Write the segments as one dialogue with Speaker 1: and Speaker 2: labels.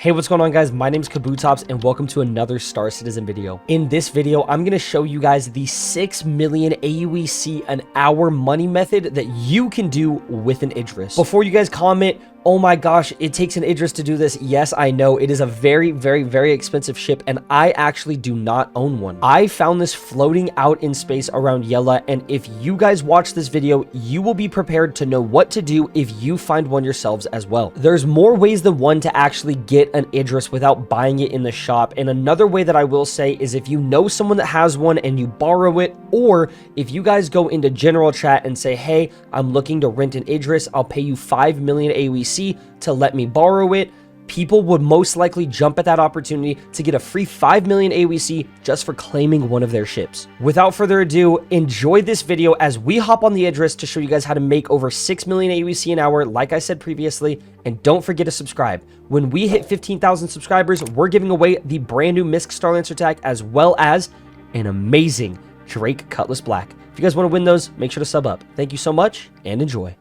Speaker 1: Hey, what's going on, guys? My name is Kabutops and welcome to another Star Citizen video. In this video, I'm going to show you guys the 6 million aUEC an hour money method that you can do with an Idris. Before you guys comment, oh my gosh, it takes an Idris to do this. Yes, I know. It is a very expensive ship, and I actually do not own one. I found this floating out in space around Yella, and if you guys watch this video, you will be prepared to know what to do if you find one yourselves as well. There's more ways than one to actually get an Idris without buying it in the shop, and another way that I will say is if you know someone that has one and you borrow it, or if you guys go into general chat and say, hey, I'm looking to rent an Idris, I'll pay you 5 million aUEC to let me borrow it, people would most likely jump at that opportunity to get a free 5 million aUEC just for claiming one of their ships. Without further ado, enjoy this video as we hop on the Idris to show you guys how to make over 6 million aUEC an hour, like I said previously, and don't forget to subscribe. When we hit 15,000 subscribers, we're giving away the brand new Misk Starlancer attack as well as an amazing Drake Cutlass Black. If you guys want to win those, make sure to sub up. Thank you so much and enjoy.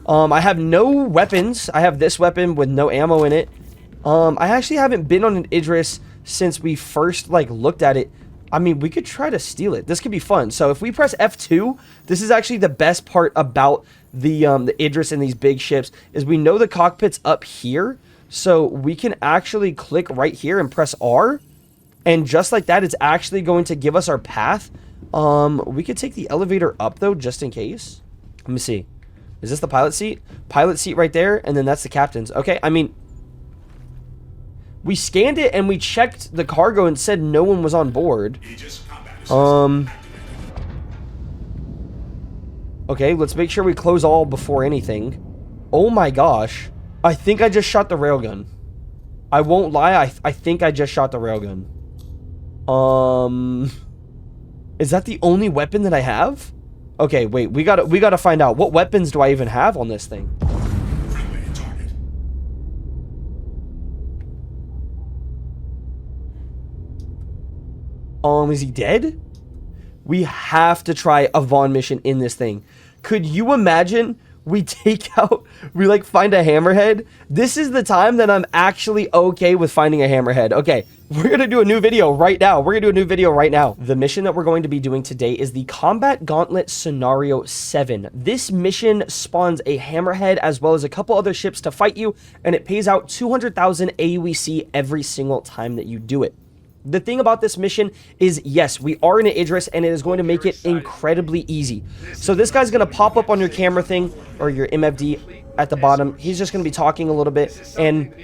Speaker 1: I have no weapons. I have this weapon with no ammo in it. I actually haven't been on an Idris since we first looked at it. I mean, we could try to steal it. This could be fun. So if we press F2, this is actually the best part about the Idris and these big ships is we know the cockpit's up here. So we can actually click right here and press R. And just like that, it's actually going to give us our path. We could take the elevator up though, just in case. Let me see. Is this the pilot seat? Pilot seat right there, and then that's the captain's. Okay, I mean, we scanned it and we checked the cargo and said no one was on board. Okay, let's make sure we close all before anything. Oh my gosh. I think I just shot the railgun. I won't lie, I think I just shot the railgun. Is that the only weapon that I have? Okay, wait, we gotta find out. What weapons do I even have on this thing? Is he dead? We have to try a Vaughn mission in this thing. Could you imagine we take out, we find a hammerhead? This is the time that I'm actually okay with finding a hammerhead. Okay, we're gonna do a new video right now. The mission that we're going to be doing today is the Combat Gauntlet Scenario 7. This mission spawns a hammerhead as well as a couple other ships to fight you, and it pays out 200,000 aUEC every single time that you do it. The thing about this mission is, yes, we are in an Idris, and it is going to make it incredibly easy. So this guy's going to pop up on your camera thing, or your MFD at the bottom. He's just going to be talking a little bit, and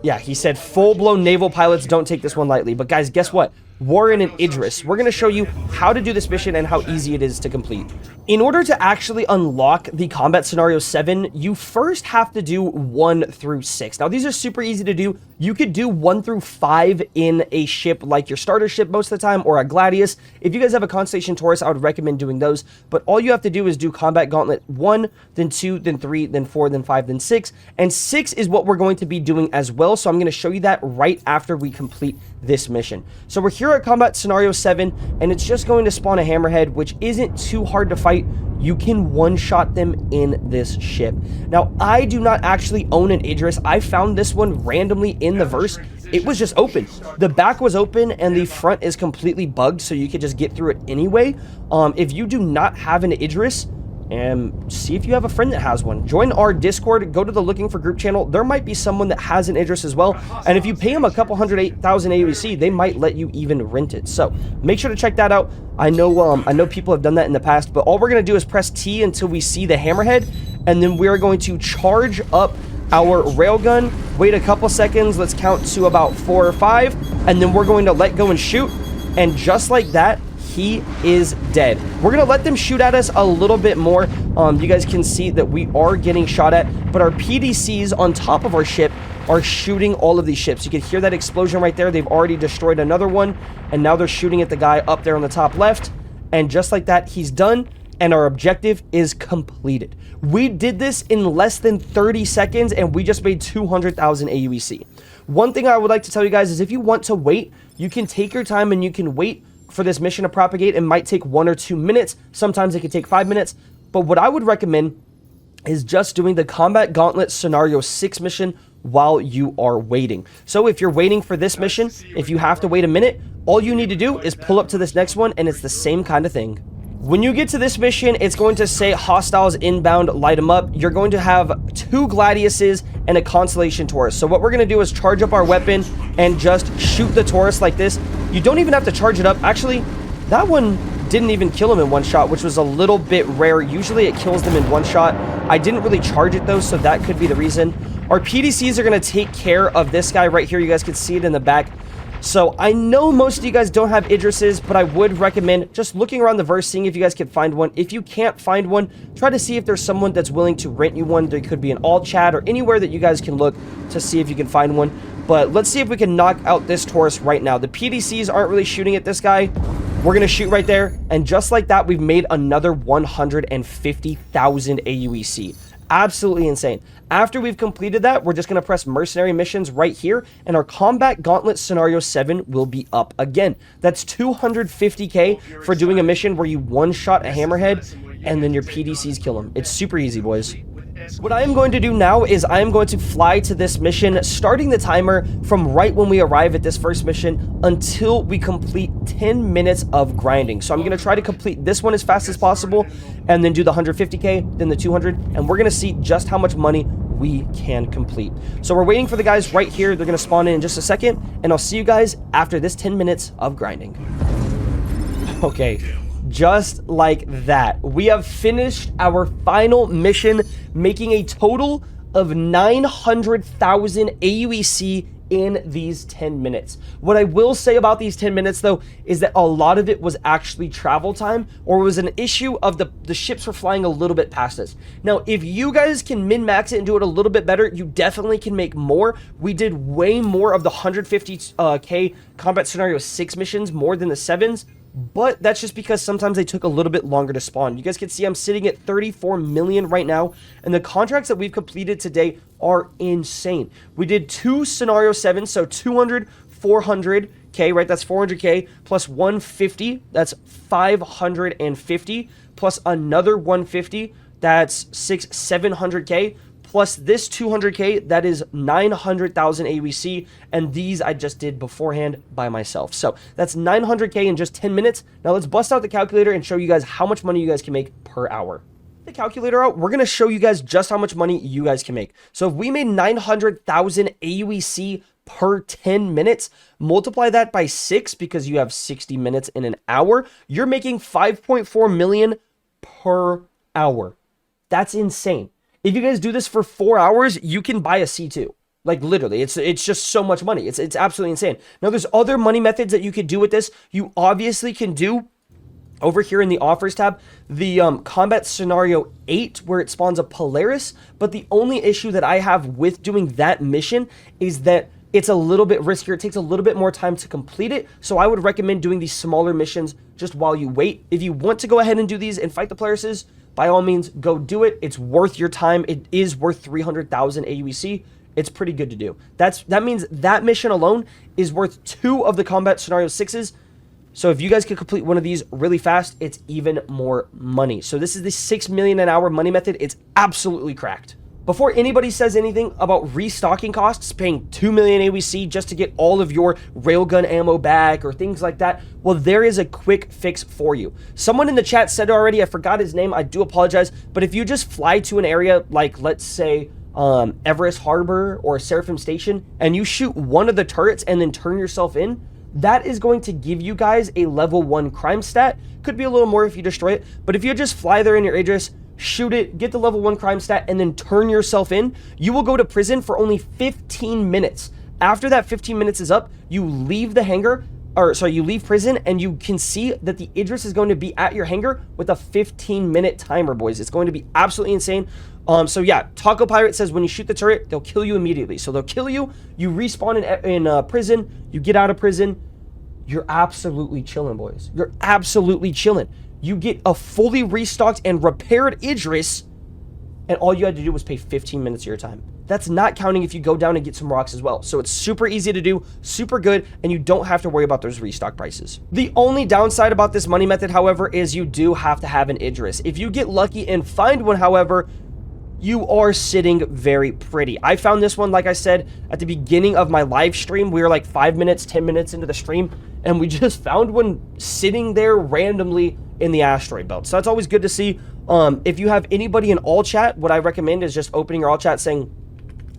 Speaker 1: yeah, he said full-blown naval pilots don't take this one lightly. But guys, guess what? We're in an Idris. We're going to show you how to do this mission and how easy it is to complete. In order to actually unlock the Combat Scenario 7, you first have to do 1 through 6. Now, these are super easy to do. You could do 1 through 5 in a ship like your starter ship most of the time, or a Gladius. If you guys have a Constellation Taurus, I would recommend doing those. But all you have to do is do Combat Gauntlet 1, then 2, then 3, then 4, then 5, then 6. And 6 is what we're going to be doing as well. So I'm going to show you that right after we complete this mission. So we're here at Combat Scenario 7, and it's just going to spawn a hammerhead, which isn't too hard to fight. You can one-shot them in this ship. Now, I do not actually own an Idris. I found this one randomly in the verse. It was just open. The back was open, and the front is completely bugged, so you could just get through it anyway. If you do not have an Idris, and see if you have a friend that has one. Join our Discord, go to the Looking for Group channel. There might be someone that has an Idris as well, and if you pay them a couple 108,000 aUEC, they might let you even rent it. So make sure to check that out. I know people have done that in the past, but all we're gonna do is press T until we see the hammerhead, and then we're going to charge up our railgun, wait a couple seconds, let's count to about 4 or 5, and then we're going to let go and shoot, and just like that, he is dead. We're gonna let them shoot at us a little bit more. You guys can see that we are getting shot at, but our PDCs on top of our ship are shooting all of these ships. You can hear that explosion right there. They've already destroyed another one, and now they're shooting at the guy up there on the top left. And just like that, he's done, and our objective is completed. We did this in less than 30 seconds, and we just made 200,000 aUEC. One thing I would like to tell you guys is if you want to wait, you can take your time and you can wait for this mission to propagate. It might take 1 or 2 minutes. Sometimes it could take 5 minutes. But what I would recommend is just doing the Combat Gauntlet Scenario 6 mission while you are waiting. So if you're waiting for this mission, if you have to wait a minute, all you need to do is pull up to this next one, and it's the same kind of thing. When you get to this mission, it's going to say hostiles inbound, light them up. You're going to have 2 Gladiuses and a Constellation Taurus. So what we're going to do is charge up our weapon and just shoot the Taurus like this. You don't even have to charge it up. Actually, that one didn't even kill him in one shot, which was a little bit rare. Usually it kills them in one shot. I didn't really charge it though, so that could be the reason. Our PDCs are going to take care of this guy right here. You guys can see it in the back. So I know most of you guys don't have Idrises, but I would recommend just looking around the verse, seeing if you guys can find one. If you can't find one, try to see if there's someone that's willing to rent you one. There could be an all chat or anywhere that you guys can look to see if you can find one. But let's see if we can knock out this Taurus right now. The PDCs aren't really shooting at this guy. We're going to shoot right there. And just like that, we've made another 150,000 aUEC. Absolutely insane. After we've completed that, we're just going to press mercenary missions right here, and our Combat Gauntlet Scenario 7 will be up again. That's 250k for doing a mission where you one-shot a hammerhead and then your PDCs kill him. It's super easy, boys. What I am going to do now is I am going to fly to this mission, starting the timer from right when we arrive at this first mission until we complete 10 minutes of grinding. So I'm going to try to complete this one as fast as possible and then do the 150k, then the 200, and we're going to see just how much money we can complete. So we're waiting for the guys right here. They're going to spawn in just a second, and I'll see you guys after this 10 minutes of grinding. Okay. Just like that, we have finished our final mission, making a total of 900,000 aUEC in these 10 minutes. What I will say about these 10 minutes, though, is that a lot of it was actually travel time, or was an issue of the ships were flying a little bit past us. Now, if you guys can min-max it and do it a little bit better, you definitely can make more. We did way more of the 150k Combat Scenario 6 missions, more than the 7s. But that's just because sometimes they took a little bit longer to spawn. You guys can see I'm sitting at 34 million right now, and the contracts that we've completed today are insane. We did 2 Scenario 7s, so 200, 400k, right? That's 400k, plus 150, that's 550, plus another 150, that's 700k, plus this 200k, that is 900,000 aUEC, and these I just did beforehand by myself. So that's 900k in just 10 minutes. Now let's bust out the calculator and show you guys how much money you guys can make per hour. The calculator out, we're going to show you guys just how much money you guys can make. So if we made 900,000 aUEC per 10 minutes, multiply that by 6 because you have 60 minutes in an hour, you're making 5.4 million per hour. That's insane. If you guys do this for 4 hours, you can buy a C2. Like literally, it's just so much money. It's absolutely insane. Now there's other money methods that you could do with this. You obviously can do over here in the offers tab, the Combat Scenario 8, where it spawns a Polaris. But the only issue that I have with doing that mission is that it's a little bit riskier. It takes a little bit more time to complete it. So I would recommend doing these smaller missions just while you wait. If you want to go ahead and do these and fight the Polarises, by all means, go do it. It's worth your time. It is worth 300,000 aUEC. It's pretty good to do. That means that mission alone is worth 2 of the Combat Scenario 6s. So if you guys can complete one of these really fast, it's even more money. So this is the 6 million an hour money method. It's absolutely cracked. Before anybody says anything about restocking costs, paying 2 million aUEC just to get all of your railgun ammo back or things like that, well, there is a quick fix for you. Someone in the chat said already, I forgot his name, I do apologize, but if you just fly to an area like, let's say, Everest Harbor or Seraphim Station, and you shoot one of the turrets and then turn yourself in, that is going to give you guys a level 1 crime stat. Could be a little more if you destroy it, but if you just fly there in your Idris, shoot it, get the level 1 crime stat, and then turn yourself in, you will go to prison for only 15 minutes. After that 15 minutes is up, you leave the hangar, you leave prison, and you can see that the Idris is going to be at your hangar with a 15-minute timer, boys. It's going to be absolutely insane. So yeah, Taco Pirate says when you shoot the turret, they'll kill you immediately. So they'll kill you, you respawn in prison, you get out of prison, you're absolutely chilling, boys. You're absolutely chilling. You get a fully restocked and repaired Idris, and all you had to do was pay 15 minutes of your time. That's not counting if you go down and get some rocks as well. So it's super easy to do, super good, and you don't have to worry about those restock prices. The only downside about this money method, however, is you do have to have an Idris. If you get lucky and find one, however, you are sitting very pretty. I found this one, like I said, at the beginning of my live stream. We were like 5 minutes, 10 minutes into the stream, and we just found one sitting there randomly in the asteroid belt. So that's always good to see. If you have anybody in all chat, what I recommend is just opening your all chat saying,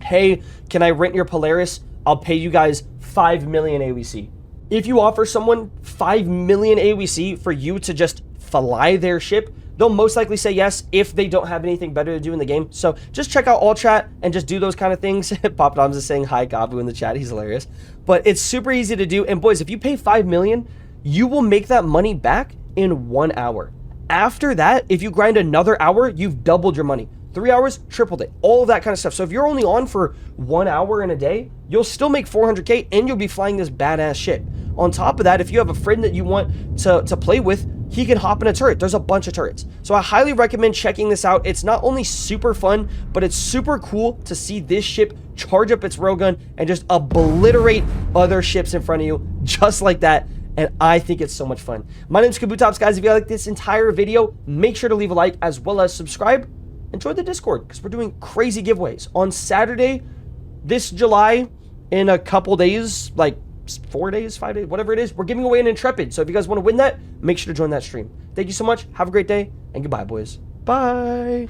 Speaker 1: hey, can I rent your Polaris? I'll pay you guys 5 million aUEC. If you offer someone 5 million aUEC for you to just fly their ship, they'll most likely say yes if they don't have anything better to do in the game. So just check out all chat and just do those kind of things. Pop Doms is saying hi, Gabu, in the chat. He's hilarious. But it's super easy to do. And boys, if you pay 5 million, you will make that money back in 1 hour. After that, if you grind another hour, you've doubled your money. 3 hours, tripled it. All of that kind of stuff. So if you're only on for 1 hour in a day, you'll still make 400K and you'll be flying this badass ship. On top of that, if you have a friend that you want to play with, he can hop in a turret. There's a bunch of turrets. So I highly recommend checking this out. It's not only super fun, but it's super cool to see this ship charge up its railgun and just obliterate other ships in front of you just like that. And I think it's so much fun. My name's Kabutops, guys. If you like this entire video, make sure to leave a like as well as subscribe. Enjoy the Discord because we're doing crazy giveaways. On Saturday, this July, in a couple days, like 4 days, 5 days, whatever it is, we're giving away an Intrepid. So if you guys want to win that, make sure to join that stream. Thank you so much. Have a great day and goodbye, boys. Bye.